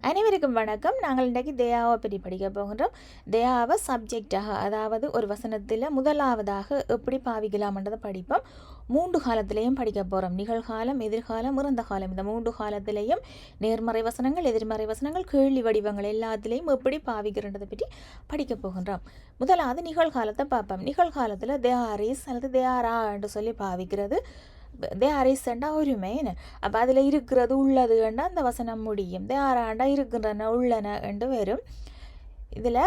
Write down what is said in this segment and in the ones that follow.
அனைவருக்கும் வணக்கம். நாங்கள் இன்றைக்கு தேயாவை பற்றி படிக்க போகின்றோம். தேயாவை சப்ஜெக்டாக, அதாவது ஒரு வசனத்தில் முதலாவதாக எப்படி பாவிக்கலாம்ன்றதை படிப்போம். 3 காலத்திலையும் படிக்க போகிறோம். நிகழ்காலம், எதிர்காலம், இறந்த காலம். இந்த 3 காலத்திலையும் நேர்மறை வசனங்கள், எதிர்மறை வசனங்கள், கேள்வி வடிவங்கள் எல்லாத்திலையும் எப்படி பாவிக்கிறன்றதை பற்றி படிக்க போகின்றோம். முதலாவது நிகழ்காலத்தை பார்ப்போம். நிகழ்காலத்தில் தேர் இஸ் அல்லது தேரா என்று சொல்லி பாவிக்கிறது. தேரிசண்டா ஒருமை. அப்போ அதில் இருக்கிறது உள்ளது கண்டா அந்த வசனம் முடியும். தேராண்டா இருக்கின்றன உள்ளன என்று வரும். இதில்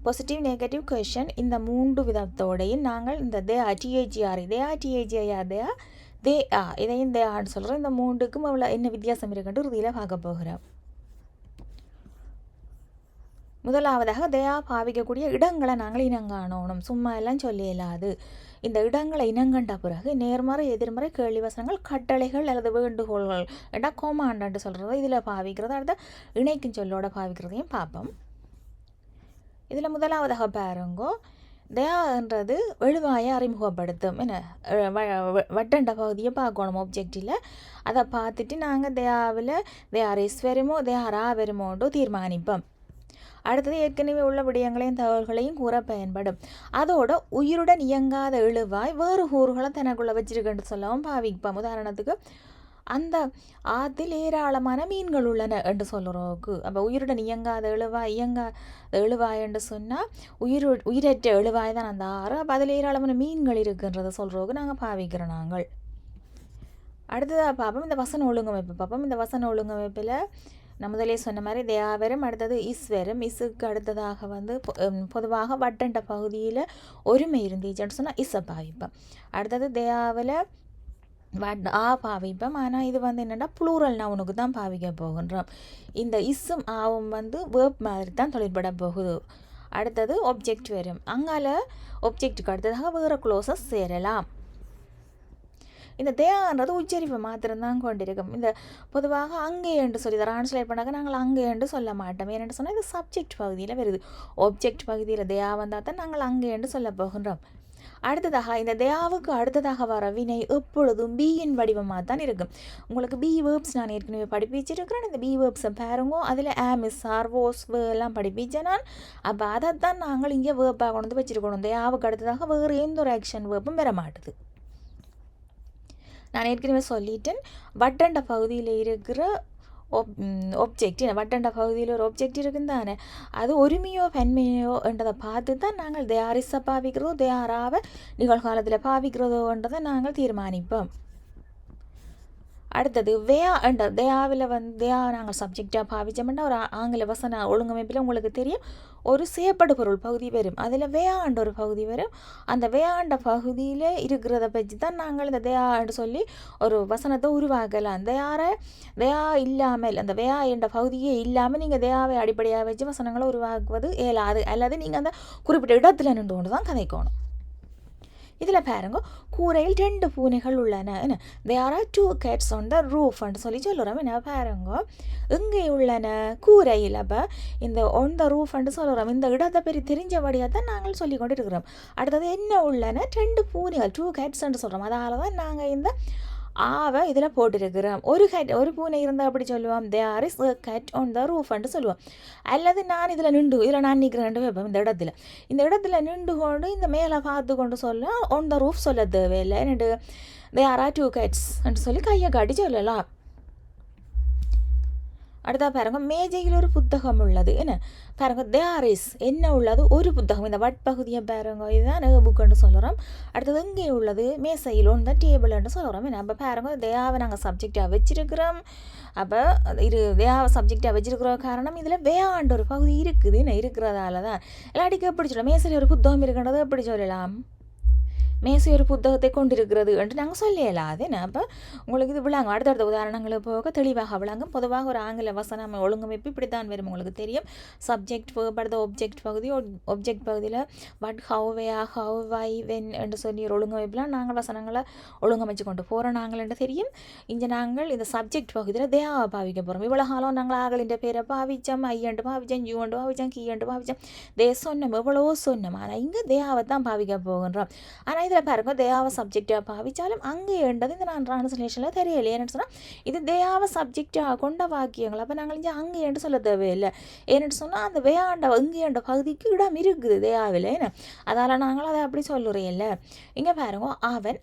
பாசிட்டிவ் நெகட்டிவ் கொஷன் இந்த 3 விதத்தோடையும் நாங்கள் இந்த டிஏஜிஆர் இதையும் தேன்னு சொல்கிறோம். இந்த 3க்கும் அவ்வளோ என்ன வித்தியாசம் இருக்குன்ட்டு இறுதியில் பார்க்க போகிறோம். முதலாவதாக தேயா பாவிக்கக்கூடிய இடங்களை நாங்கள் இனங்காணணும். சும்மா எல்லாம் சொல்ல இயலாது. இந்த இடங்களை இனங்கண்ட பிறகு நேர்மறை எதிர்மறை கேள்வி வசனங்கள், கட்டளைகள் அல்லது வேண்டுகோள்கள் எடா கோமாண்டன்ட்டு சொல்கிறது இதில் பாவிக்கிறது. அடுத்த இணைக்கும் சொல்லோட பாவிக்கிறதையும் பார்ப்போம். இதில் முதலாவதாக பாருங்கோ, தேயான்றது எழுவாயை அறிமுகப்படுத்தும். என்ன வட்டண்ட பகுதியை பார்க்கணும் ஆப்ஜெக்டில். அதை பார்த்துட்டு நாங்கள் தேயாவில் தேயாரிஸ் வருமோ தேயாரா வருமோன்ட்டு தீர்மானிப்போம். அடுத்தது ஏற்கனவே உள்ள விடயங்களையும் தகவல்களையும் கூற பயன்படும். அதோட உயிருடன் இயங்காத எழுவாய் வேறு கூறுகளை தனக்குள்ள வச்சிருக்குன்னு சொல்லவும் பாவிப்போம். உதாரணத்துக்கு அந்த ஆற்றில் ஏராளமான மீன்கள் உள்ளன என்று சொல்கிறோக்கு. அப்போ உயிருடன் இயங்காத எழுவாய் என்று சொன்னால் உயிரற்ற எழுவாய் தான் அந்த ஆறு. அப்போ அதில் ஏராளமான மீன்கள் இருக்குன்றதை சொல்கிறோக்கு நாங்கள் பாவிக்கிறோம். நாங்கள் அடுத்ததாக பார்ப்போம் இந்த வசன ஒழுங்கமைப்பு பார்ப்போம். இந்த வசன ஒழுங்கமைப்பில் நான் முதலே சொன்ன மாதிரி தேயா வரும். அடுத்தது இஸ் வரும். இஸுக்கு அடுத்ததாக பொதுவாக வட்டண்ட பகுதியில் ஒருமை இருந்துச்சுன்னு சொன்னால் இஸ்ஸை பாவிப்போம். அடுத்தது தேயாவில் பாவிப்போம். ஆனால் இது என்னென்னா ப்ளூரல் நவுனுக்கு தான் பாவிக்க போகின்றோம். இந்த இஸ்ஸும் ஆவும் வேர்ப் மாதிரி தான் தொழிற்பட போகுது. அடுத்தது ஒப்ஜெக்ட் வரும். அங்கால ஒப்ஜெக்டுக்கு அடுத்ததாக வேறு க்ளோசஸ் சேரலாம். இந்த தேயான்றது உச்சரிப்பை மாத்திரம்தான் கொண்டிருக்கும். இந்த பொதுவாக அங்கே என்று சொல்லி ட்ரான்ஸ்லேட் பண்ணாக்க நாங்கள் அங்கே என்று சொல்ல மாட்டோம். ஏன்னு சொன்னால் இது சப்ஜெக்ட் பகுதியில் வருது. ஆப்ஜெக்ட் பகுதியில் தேயா வந்தால் தான் நாங்கள் அங்கே என்று சொல்ல போகின்றோம். அடுத்ததாக இந்த தேயாவுக்கு அடுத்ததாக வர வினை எப்பொழுதும் பீயின் வடிவமாக தான் இருக்கும். உங்களுக்கு பி வேர்ப்ஸ் நான் ஏற்கனவே படிப்பிச்சிருக்கிறேன். இந்த பி வேர்ப்ஸை பாருங்கோ. அதில் ஆமிஸ் ஆர்வோஸ் எல்லாம் படிப்பிச்சேன் நான். அப்போ அதைத்தான் நாங்கள் இங்கே வேர்ப்பாக கொண்டு வச்சுருக்கணும். தேயாவுக்கு அடுத்ததாக வேறு எந்த ஒரு ஆக்ஷன் வேர்ப்பும் வர மாட்டுது. நான் ஏற்கனவே சொல்லிட்டேன். வட்டண்ட பகுதியில் இருக்கிற ஒப்ஜெக்ட், வட்டண்ட பகுதியில் ஒரு ஒப்ஜெக்ட் இருக்குன்னு தானே, அது ஒருமையோ பெண்மையோ என்றதை பார்த்து தான் நாங்கள் தேயாரிஸை பாவிக்கிறதோ தேயாராவை நிகழ்காலத்தில் பாவிக்கிறதோன்றதை நாங்கள் தீர்மானிப்போம். அடுத்தது தேயாவில் தேயா நாங்கள் சப்ஜெக்டாக பாவிச்சோம்னா ஒரு ஆங்கில வசன ஒழுங்கமைப்பில் உங்களுக்கு தெரியும் ஒரு செயற்படு பொருள் பகுதி வரும். அதில் வேயாண்ட ஒரு பகுதி வரும். அந்த வேயாண்ட பகுதியில் இருக்கிறத பற்றி தான் நாங்கள் இந்த தேயான்னு சொல்லி ஒரு வசனத்தை உருவாக்கலாம். தேயா இல்லாமல் அந்த வேயா என்ற பகுதியே இல்லாமல் நீங்கள் தேயாவை அடிப்படையாக வச்சு வசனங்களை உருவாக்குவது இயலாது. அல்லது நீங்கள் அந்த குறிப்பிட்ட இடத்துல நின்று கொண்டு தான் கதைக்கணும். இதில் பாருங்க, கூரையில் 2 பூனைகள் உள்ளன. There are 2 cats on the roof என்று சொல்லி சொல்லுறோம். என்ன பாருங்க, எங்கே உள்ளன? கூரையில். அப்போ இந்த on the roof என்று சொல்லுறோம். இந்த இடத்தை பெரிய தெரிஞ்சபடியாக தான் நாங்கள் சொல்லி கொண்டு இருக்கிறோம். அடுத்தது என்ன உள்ளன? 2 பூனைகள் 2 cats என்று சொல்கிறோம். அதால் தான் நாங்கள் இந்த ஆவை இதில் போட்டிருக்கிறோம். ஒரு பூனை இருந்தால் அப்படி சொல்லுவோம், there is a cat on the roof என்று சொல்லுவோம். அல்லது நான் இதில் நான் நிற்கிறேன் வைப்போம். இந்த இடத்துல நின்று கொண்டு இந்த மேலே பார்த்து கொண்டு சொல்ல on the roof சொல்ல தேவையில்லை. என்னட்டு தேர் ஆர் 2 cats என்று சொல்லி கையை காட்டி சொல்லலாம். அடுத்தா பாருங்க, மேஜையில் ஒரு புத்தகம் உள்ளது. என்ன பாருங்க, தேர் இஸ் என்ன உள்ளது? ஒரு புத்தகம். இந்த வட்பகுதியை பாருங்க, இதுதான் புக்குன்னு சொல்கிறோம். அடுத்தது எங்கே உள்ளது? மேசையில் ஒன்று டேபிள்னு சொல்கிறோம். என்ன அப்போ பாருங்க, தேயாவை நாங்கள் சப்ஜெக்டாக வச்சிருக்கிறோம். அப்போ இது தேயாவை சப்ஜெக்டாக வச்சிருக்கிற காரணம் இதில் வேயாண்ட ஒரு பகுதி இருக்குது. என்ன இருக்கிறதால தான். எல்லாடிக்கு எப்படி சொல்லலாம்? மேசையில் ஒரு புத்தகம் இருக்கின்றதை எப்படி சொல்லலாம்? மேசை ஒரு புத்தகத்தை கொண்டிருக்கிறது என்று நாங்கள் சொல்லலாது. அப்போ உங்களுக்கு இது விளங்கும். அடுத்தடுத்த உதாரணங்களை போக தெளிவாக விளங்கும். பொதுவாக ஒரு ஆங்கில வசனம் ஒழுங்கமைப்பு இப்படி தான் வரும். உங்களுக்கு தெரியும், சப்ஜெக்ட் அடுத்த ஒப்ஜெக்ட் பகுதி. ஒப்ஜெக்ட் பகுதியில் வட், ஹவ், வேயா, ஹவ், வை, வென் என்று சொல்லி ஒரு ஒழுங்கமைப்புலாம் நாங்கள் வசனங்களை ஒழுங்கமைச்சு கொண்டு போகிறோம் நாங்கள் என்று தெரியும். இங்கே நாங்கள் இந்த சப்ஜெக்ட் பகுதியில் தேயாவை பாவிக்க போகிறோம். இவ்வளோ காலம் நாங்கள் ஆகலின் பேரை பாவிச்சோம், ஐயண்டு பாவிச்சோம், யூண்டு பாவிச்சோம், கீயண்டு பாவிச்சோம், சொன்னோம், எவ்வளோ சொன்னோம். ஆனால் இங்கே தேயாவை தான் பாவிக்க போகின்றோம். ஆனால் இதில் பாருங்க தேயாவை சப்ஜெக்டாக பாவிச்சாலும் அங்கே ஏண்டது இந்த நான் ட்ரான்ஸ்லேஷனில் தெரியலையே என்னென்னு சொன்னால் இது தேயாவை சப்ஜெக்டாக கொண்ட வாக்கியங்கள். அப்போ நாங்கள் இங்கே அங்கே ஏண்டு சொல்ல தேவையில்லை. ஏன்னு சொன்னால் அந்த வேயாண்ட இங்கேண்ட பகுதிக்கு இடம் இருக்குது தேயாவில் என்ன, அதால் நாங்கள் அதை அப்படி சொல்லுறேன் இல்லை. இங்கே பாருங்க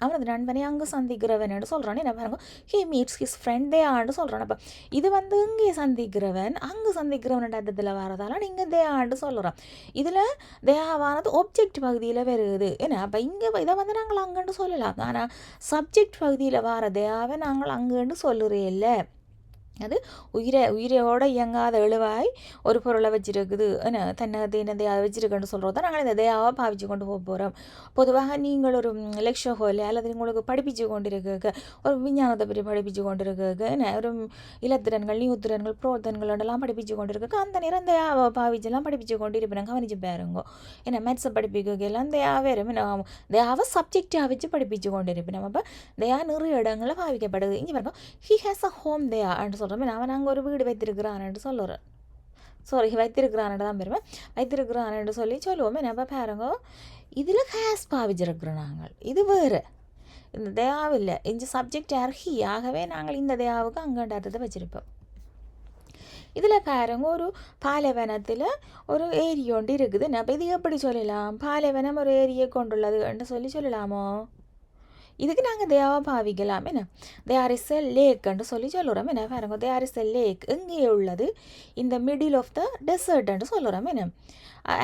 அவனது நண்பனை அங்கே சந்திக்கிறவன் சொல்கிறான்னு என்ன பாருங்க ஹி மீட்ஸ் ஹிஸ் ஃப்ரெண்ட் தேயாண்டு சொல்கிறான். அப்போ இது வந்து இங்கே சந்திக்கிறவன் அங்கே சந்திக்கிறவன் அர்த்தத்தில் வரதால நீங்கள் தேயாண்டு சொல்கிறோம். இதில் தேயாவானது ஒப்ஜெக்ட் பகுதியில் வருது என்ன. அப்போ இங்கே இதை வந்து நாங்கள் அங்கேன்னு சொல்லலாம். ஆனால் சப்ஜெக்ட் பகுதியில் வர தேயாவை நாங்கள் அங்கேன்னு சொல்லுறே இல்லை. அது உயிரோட இயங்காத எழுவாய் ஒரு பொருளை வச்சுருக்குது என்ன தன்னகத்தை என்ன தேவை வச்சுருக்குன்னு சொல்கிறது தான் நாங்கள் இந்த தேயாவை பாவிச்சு கொண்டு போக போகிறோம். பொதுவாக நீங்கள் ஒரு லெக்சர் அல்லது உங்களுக்கு படிப்பிச்சு கொண்டு இருக்க ஒரு விஞ்ஞானத்தை பற்றி படிப்பிச்சு கொண்டு இருக்க என்ன ஒரு இலத்திறன்கள் நியூத்திறன்கள் புரோத்தன்களோடலாம் படிப்பிச்சு கொண்டு இருக்க அந்த நேரம் தேயாவை பாவிச்செல்லாம் படிப்பிச்சு கொண்டு இருப்பேன். கவனிச்சு பாருங்க என்ன மேத்ஸை படிப்பிக்கலாம் தேயாவே தேயாவை சப்ஜெக்டாக வச்சு படிப்பிச்சு கொண்டு இருப்பேன். நம்ம இப்போ தேயா நிறைய இடங்களில் பாவிக்கப்படுது. இங்கே பாருங்க ஹி ஹேஸ் அ ஹோம் தேயா சொல்கிறேன். அவன் அங்கே ஒரு வீடு வைத்திருக்கிறான்னு சொல்லுறேன். வைத்திருக்கிறான்னு தான் பெருமை வைத்திருக்கிறான்னு சொல்லுவோமே. நம்ம பாருங்க இதில் ஹேஸ் பாவிச்சிருக்கிறோம் நாங்கள். இது வேறு இந்த தேயாவில்லை இந்த சப்ஜெக்ட் யார் ஹி. ஆகவே நாங்கள் இந்த தேயாவுக்கு அங்கண்ட அர்த்தத்தை வச்சுருப்போம். இதில் பாருங்க ஒரு பாலைவனத்தில் ஒரு ஏரி ஒன்று இருக்குது. நம்ம இது எப்படி சொல்லலாம்? பாலைவனம் ஒரு ஏரியை கொண்டுள்ளதுன்னு சொல்லலாமோ? இதுக்கு நாங்கள் தேயாவை பாவிக்கலாம் என்ன. தேர் இஸ் எ லேக்குன்னு சொல்லுறோம் என்ன. பாருங்க தேர் இஸ் எ லேக் எங்கே உள்ளது இந்த மிடில் ஆஃப் த டெசர்ட்ன்னு சொல்லுறோம் என்ன.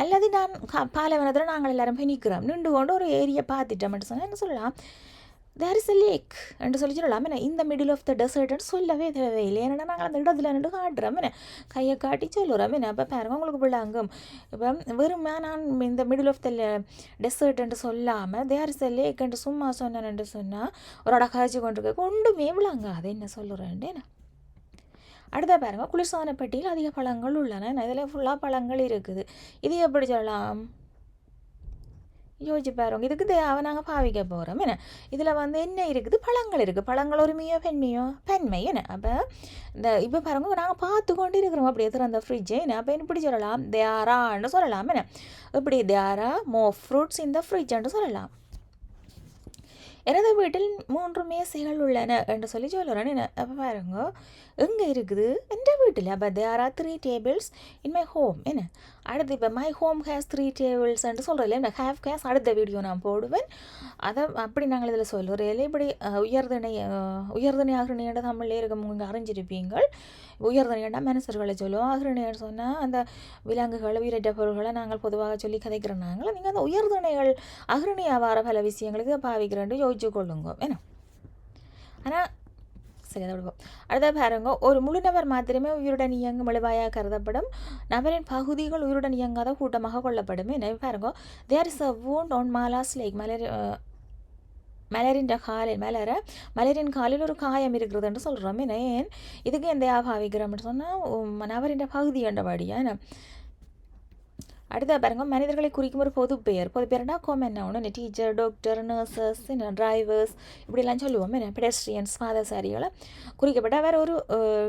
அல்லது நான் பாலைவனத்தில் நாங்கள் எல்லாரும் போய் நிற்கிறோம் நின்று கொண்டு ஒரு ஏரியை பார்த்துட்டோம்னு சொன்னால் என்ன சொல்லலாம்? தேர் இஸ் எ லேக் என்று சொல்லலாம் என்ன. இந்த மிடில் ஆஃப் த டெசர்ட்னு சொல்லவே தேவையில்லை. ஏன்னா நாங்கள் அந்த இடத்துல நின்று காட்டுறோம் என்ன, கையை காட்டி சொல்லுறோம் என்ன. அப்போ பாருங்க உங்களுக்கு பிள்ளாங்கும் இப்போ வெறுமே நான் இந்த மிடில் ஆஃப் த டெசர்ட்ன்ட்டு சொல்லாமல் தேர் இஸ் எ லேக்ன்ட்டு சும்மா சொன்னேன்னு சொன்னால் ஒரு இடம் காய்ச்சி கொண்டிருக்க கொண்டுமே விளாங்க அதை என்ன சொல்லுறேன்ட்டு என்ன. அடுத்த பாருங்க குளிர்சாதன பெட்டியில் அதிக பழங்கள் உள்ளன. இதில் ஃபுல்லாக பழங்கள் இருக்குது. இது எப்படி சொல்லலாம்? யோசிச்சு பாருங்க. இதுக்கு தேவை நாங்கள் பாவிக்க போகிறோம் என்ன. இதில் வந்து என்ன இருக்குது? பழங்கள் இருக்குது. பழங்கள் ஒருமையோ பெண்மை என்ன. அப்போ இந்த இப்போ பாருங்க நாங்கள் பார்த்து கொண்டு இருக்கிறோம் அப்படியே திறந்த ஃப்ரிட்ஜு என்ன. அப்போ இப்படி சொல்லலாம் தேரான்னு சொல்லலாம் என்ன. இப்படி தேரா மோர் ஃப்ரூட்ஸ் இந்த ஃப்ரிட்ஜுன்னு சொல்லலாம். எனது வீட்டில் 3 மேசைகள் உள்ளன என்று சொல்லுறேன் என்ன. அப்போ பாருங்க எங்கே இருக்குது? என்ற வீட்டில். அப்போ there are 3 tables in my home என்ன. அடுத்து இப்போ மை ஹோம் ஹேஸ் 3 tables என்று சொல்கிறேன் இல்லை. ஹேவ் கேஸ் அடுத்த வீடியோ நான் போடுவேன். அதை அப்படி நாங்கள் இதில் சொல்லுறேன் இல்லை. இப்படி உயர்தனை ஆகிரணியோட தமிழில் இருக்க இங்கே அறிஞ்சிருப்பீங்கள். உயர்தனையாண்டா மனுஷர்களை சொல்லுவோம். ஆகிரணின்னு சொன்னால் அந்த விலங்குகள் உயிரற்ற பொருள்களை நாங்கள் பொதுவாக சொல்லி கதைக்கிறோம். நாங்கள் நீங்கள் அந்த உயர்தனைகள் அகிரணியாக வர பல விஷயங்களுக்கு பாவிக்கிறேன்ட்டு யோசிச்சு கொள்ளுங்க என்ன. ஆனால் சரி அதை விடுவோம். அடுத்த பாருங்க ஒரு முழு நபர் மாத்திரமே உயிருடன் இயங்கும் எழுவாயாக கருதப்படும் நபரின் பகுதிகள் உயிருடன் இயங்காத கூட்டமாக கொள்ளப்படும் என்ன. பாருங்க there is a wound on மாலாஸ் லேக் மலரின் காலில் ஒரு காயம் இருக்கிறதுன்னு சொல்கிறோம் என்ன. ஏன் இதுக்கு எந்த பாவிக்கிறோம்னு சொன்னால் நபரின் பகுதி என்றபடியா என்ன. அடுத்த பாருங்க மனிதர்களை குறிக்கும் ஒரு பொதுப்பெயர்னா common noun teacher doctor nurses drivers இப்படிலாம் சொல்லுவோம் என்ன. பெடஸ்ட்ரியன்ஸ் பாதசாரிகளை குறிக்கப்பட்ட வேறு ஒரு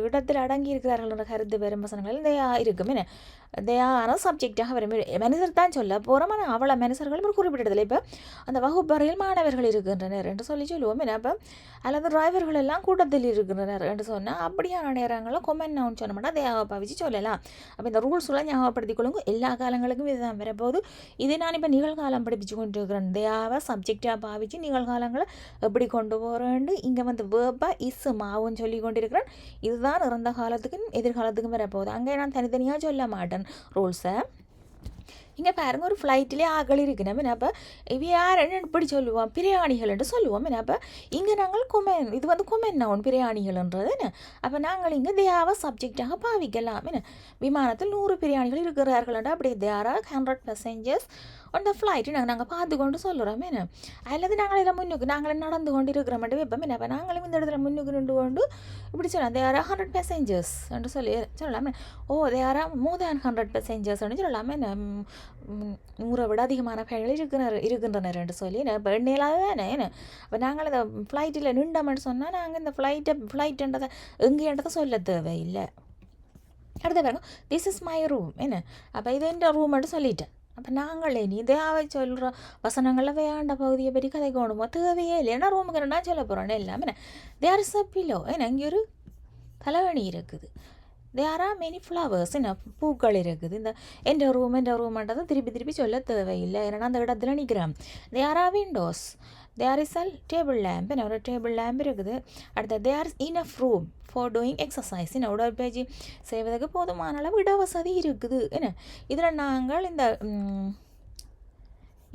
இடத்தில் அடங்கி இருக்கிறார்கள் கருத்து பெரும் வசனங்கள் தேயா இருக்கும் என்ன. தேயான சப்ஜெக்டாக வரும் மனிதர் தான் சொல்ல போகிறோம். ஆனால் அவ்வளோ மனுஷர்களும் ஒரு குறிப்பிட்டதில்லை. இப்போ அந்த வகுப்பறையில் மாணவர்கள் இருக்கின்றனர் என்று சொல்லுவோம் என்ன. இப்போ அல்லது டிரைவர்கள் எல்லாம் கூட்டத்தில் இருக்கின்றனர் என்று சொன்னால் அப்படியான நேரங்களில் கொமென் நவுன் சொன்ன மாட்டா தேவை பாவிச்சு சொல்லலாம். அப்போ இந்த ரூல்ஸ்லாம் ஞாபகப்படுத்திக் கொள்ளுங்க. எல்லா காலங்களுக்கும் இதுதான் வரப்போகுது. இதை நான் இப்போ நிகழ்காலம் படிப்பிச்சு கொண்டு இருக்கிறேன். தேவை சப்ஜெக்டாக பாவிச்சு நிகழ்காலங்களை எப்படி கொண்டு போகிறேன்னு இங்கே வந்து வேர்பாக இஸ் மாவுன்னு சொல்லி கொண்டு இருக்கிறேன். இதுதான் இறந்த காலத்துக்கும் எதிர்காலத்துக்கும் வரப்போகுது. அங்கே நான் தனித்தனியாக சொல்ல மாட்டேன் ரூல்ஸை. இங்கே பாருங்க ஒரு ஃப்ளைட்டிலே ஆக்கள் இருக்கு நம்ம. அப்போ இவ யாருன்னு இப்படி சொல்லுவோம் பிரயாணிகள்ன்ட்டு சொல்லுவோம். அப்போ இங்கே நாங்கள் இது வந்து கொமென் நவுன் பிரயாணிகள்ன்றது என்ன. அப்போ நாங்கள் இங்கே தேயாவை சப்ஜெக்டாக பாவிக்கலாம் என்ன. விமானத்தில் 100 பிரயாணிகள் இருக்கிறார்கள்டா. அப்படி there are 100 passengers on the flight நாங்கள் பார்த்து கொண்டு சொல்லுறோம் என்ன. அல்லது நாங்கள் இதில் முன்னுக்கு நாங்கள் நடந்து கொண்டு இருக்கிற மட்டும் வைப்போம் என்ன. அப்போ நாங்களும் இந்த இடத்துல முன்னுக்கு நின்று கொண்டு இப்படி சொல்லலாம் தேர் ஆர் 100 passengers என்று சொல்லலாம். ஓ there are more than 100 passengers சொல்லலாமே என்ன. 100 விட அதிகமான பயணிகள் இருக்கின்றனர் என்று சொல்லி இப்போ எண்ணெயிலாக தானே என்ன. அப்போ நாங்கள் இந்த ஃப்ளைட்டில் நின்றோம்னு சொன்னால் நாங்கள் இந்த ஃப்ளைட்டுன்றதை எங்கேன்றதை சொல்ல தேவையில்லை. அடுத்த பாருங்க திஸ் இஸ் மை ரூம் என்ன. அப்போ இது எந்த ரூம்னு சொல்லிட்டேன். அப்போ நாங்கள் இனி தேவை சொல்கிற வசனங்களில் வேண்ட பகுதியை பற்றி கதைக்கணுமோ தேவையே இல்லை. ஏன்னா ரூமுக்கு ரெண்டா சொல்ல போகிறோன்னு எல்லாமே தேர் இஸ் அ பில்லோ. ஏன்னா இங்கே ஒரு தலைவணி இருக்குது. தேர் ஆர் மெனி ஃப்ளவர்ஸ், என்ன பூக்கள் இருக்குது. இந்த என் ரூம்ன்றதை திருப்பி சொல்ல தேவையில்லை. ஏன்னா அந்த இடத்துல நிற்கிறேன். There are windows, there is a table lamp, என்ன ஒரு டேபிள் லேம்ப் இருக்குது. அடுத்த there is enough room for doing exercise, என்ன உடற்பயிற்சி செய்வதற்கு போதுமான அளவு இடவசதி இருக்குது. என்ன இதில் நாங்கள் இந்த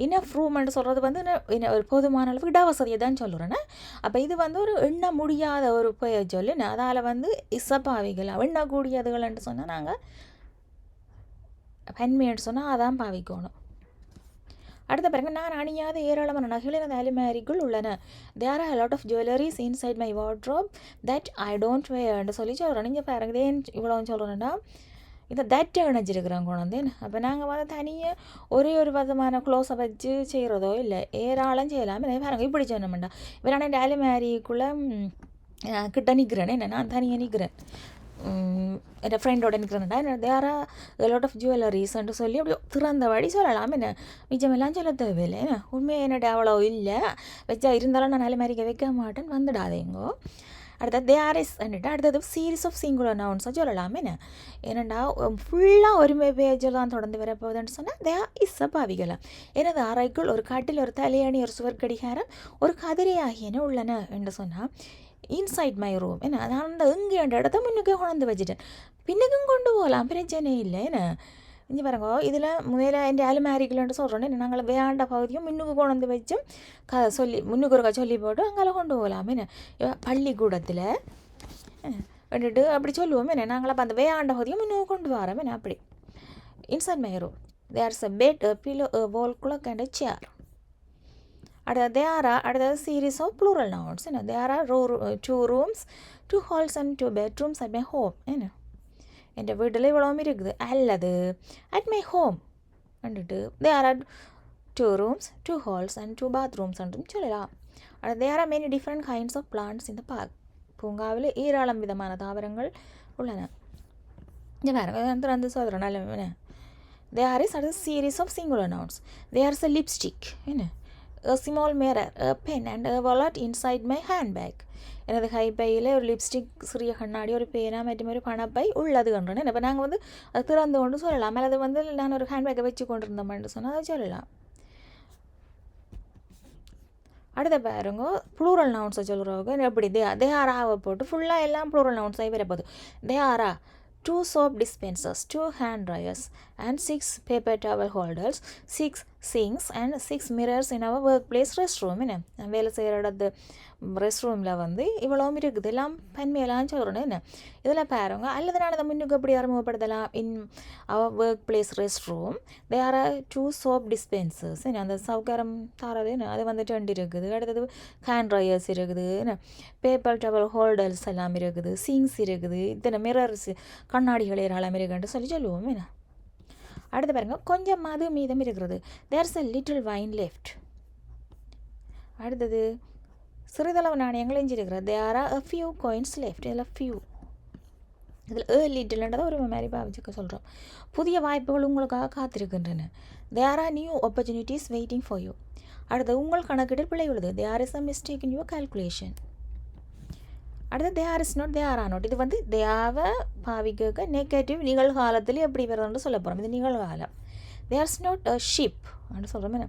இனஃப் ரூம்னு சொல்கிறது வந்து ஒரு போதுமான அளவு இடவசதியை தான் சொல்லுறேன்னா. அப்போ இது வந்து ஒரு எண்ண முடியாத ஒரு பெயர் சொல்லு. அதால் வந்து இசப்பாவிகள் எண்ணக்கூடியதுகள்னு சொன்னால் நாங்கள் பெண்மைன்னு சொன்னால் அதான் பாவிக்கணும். அடுத்த பிறகு நான் அணியாத ஏராளமான நகைகள் எனது அலுமாரிக்குள் உள்ளன. There are lot of jewelleries inside my wardrobe that I don't வேர்ன்னு சொல்லி சொல்கிறேன். நீங்கள் பாருங்க ஏன் இவ்வளோன்னு சொல்கிறேன்னா இந்த தட்டை இணைஞ்சிருக்கிறோம் குழந்தை. அப்போ நாங்கள் வந்து தனியாக ஒரே ஒரு விதமான க்ளோஸை வச்சு செய்கிறதோ இல்லை, ஏராளம் செய்யலாம். பாருங்க இப்படி சொன்னோம்டா இப்போ நான் என் அலுமாரிக்குள்ளே கிட்ட நிற்கிறேன். என்ன நான் தனியாக நிற்கிறேன், என் ஃப்ரெண்டோட நிற்கிறேன்டா. என்ன தேர் ஆர் லாட் ஆஃப் ஜுவல்லரிஸ்ன்னு சொல்லி அப்படி திறந்த வழி சொல்லலாம். என்ன மிச்சமெல்லாம் சொல்ல தேவையில்லை. என்ன உண்மையாக என்னோட அவ்வளோ இல்லை வச்சா இருந்தாலும் நான் அலுமாரிக்க வைக்க மாட்டேன்னு வந்துடாதேங்கோ. அடுத்தது தேர் இஸ் வந்துட்டு அடுத்தது சீரீஸ் ஆஃப் சிங்குலர் நவுன்ஸை சொல்லலாம். என்னென்னா ஃபுல்லாக ஒருமை பேஜில் தான் தொடர்ந்து வரப்போகுதுன்னு சொன்னால் தேர் இஸ் பாவிக்கலாம். எனது அறைக்குள் ஒரு கட்டில், ஒரு தலையணி, ஒரு சுவர்க்கடிகாரம், ஒரு கதிரை ஆகியன உள்ளன என்று சொன்னால் இன்சைட் மை ரூம். என்ன நான் அந்த எங்கே என்ற இடத்த முன்னுக்கே கொண்டு வச்சுட்டேன். பின்னுக்கும் கொண்டு போகலாம், பிரச்சனை இல்லை. என்ன இங்கே பாருங்க இதில் முதல்ல என் அலுமாரிக்கலன்ட்டு சொல்கிறோன்னே நாங்கள் வேண்ட பகுதியும் முன்னுக்கு கொண்டு வச்சும் சொல்லி முன்னுக்கு ஒரு சொல்லி போட்டு அங்கே கொண்டு போகலாம். என்ன பள்ளிக்கூடத்தில் வந்துட்டு அப்படி சொல்லுவோம். என்ன நாங்கள் அப்போ அந்த வேண்ட பகுதியும் முன்னுக்கு கொண்டு வரோம். என்ன அப்படி inside my room there is a bed, pillow, wall clock and a chair. அடுத்தது சீரீஸ் ஆஃப் ப்ளூரல் நவுன்ஸ். என்ன there are 2 rooms, 2 halls and 2 bedrooms at my home. என்ன என் வீட்டில் இவ்வளவும் இருக்குது. அல்லது அட் மை ஹோம் வந்துட்டு தேர் are 2 rooms, 2 halls and 2 bathrooms என்றும் சொல்லலாம். அடுத்து there are many different kinds of plants இந்த பார்க். பூங்காவில் ஏராளம் விதமான தாவரங்கள் உள்ளன. இங்கே வேறு வந்து சொல்கிறேன் நல்ல. தேர் இஸ் அடுத்த series of singular nouns. There is a lipstick, என்ன a small mirror, a pen and a wallet inside my handbag. எனது கைப்பையில் ஒரு லிப்ஸ்டிக், சிறிய கண்ணாடி, ஒரு பேனா மற்றும் ஒரு பணப்பை உள்ளது கண்டுறேன். இப்போ நாங்கள் வந்து அது திறந்து கொண்டு சொல்லலாம். அல்லது வந்து நான் ஒரு ஹேண்ட்பேக்கை வச்சு கொண்டிருந்தோம்னு சொன்னால் அதை சொல்லலாம். அடுத்த பாருங்க ப்ளூரல் நவுன்ஸை சொல்கிறவங்க எப்படி தேஆராவை போட்டு ஃபுல்லாக எல்லாம் ப்ளூரல் நவுன்ஸாகி வரப்போகுது. தேஆரா 2 soap dispensers, 2 hand dryers and 6 paper towel holders, 6 sinks and 6 mirrors in our workplace restroom. என்ன வேலை செய்கிற இடத்து ரெஸ்ட் ரூமில் வந்து இவ்வளவும் இருக்குது. எல்லாம் பன்மையெல்லாம் சொல்கிறோன்னு. என்ன இதில் பாருங்க அல்லது நான் அதை முன்னுக்கு எப்படி அறிமுகப்படுத்தலாம். In our work place rest room there are 2 soap dispensers. என்ன அந்த சவுக்காரம் தாரது என்ன அது வந்து 2 இருக்குது. அடுத்தது ஹேண்ட் ட்ரையர்ஸ் இருக்குது. என்ன பேப்பர் டவல் ஹோல்டர்ஸ் எல்லாம் இருக்குது. சிங்ஸ் இருக்குது. இத்தனை மிரர்ஸ் கண்ணாடிகள் ஏராளம் இருக்குன்னு சொல்லி சொல்லுவோம். என்ன அடுத்து பாருங்க கொஞ்சம் மது மீதம் இருக்கிறது. There is a little wine left. அடுத்தது சிறிதளவு நாணயங்கள் எஞ்சிருக்கிறது. There are a few coins left. இதில் ஃபியூ இதில் லிட்டில்ன்றதை ஒரு மாதிரி பாவிச்சுக்க சொல்கிறோம். புதிய வாய்ப்புகள் உங்களுக்காக காத்திருக்கின்றன. There are new opportunities waiting for you. அடுத்தது உங்கள் கணக்கீட்டில் பிழை உள்ளது. There is a mistake in your calculation. அடுத்து there is not, there are not. இது வந்து தேவை பாவிக்க நெகட்டிவ் நிகழ்காலத்தில் எப்படி வருதுன்னு சொல்ல போகிறோம். இது நிகழ்காலம். There is not a ship அப்படின்னு சொல்கிறோம். என்ன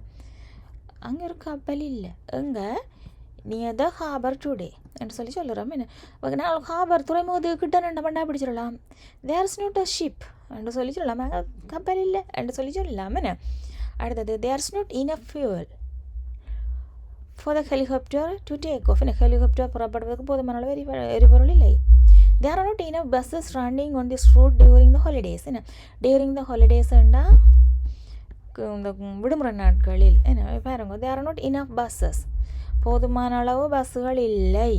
அங்கே ஒரு கப்பல் இல்லை. எங்கே நியர் த ஹார்பர் டுடே என்று சொல்லி சொல்லுறோம். என்ன நாள் ஹார்பர் துறைமுகத்துக்கு கிட்ட ரெண்டு பண்ணா பிடிச்சிடலாம். There is not a ship என்று சொல்லி சொல்லலாம். அங்கே கப்பல் இல்லை என்று சொல்லி சொல்லலாம். என்ன அடுத்தது there is not enough fuel for the helicopter to take off. என்ன ஹெலிகாப்டர் புறப்படுவதற்கு போதுமான அளவு எரிபொருள் இல்லை. There are not enough buses running on this route during the holidays. என்ன டியூரிங் த ஹாலிடேஸ்ண்டா இந்த விடுமுறை நாட்களில். என்ன பாருங்க there are not enough buses, போதுமான அளவு பஸ்ஸுகள் இல்லை.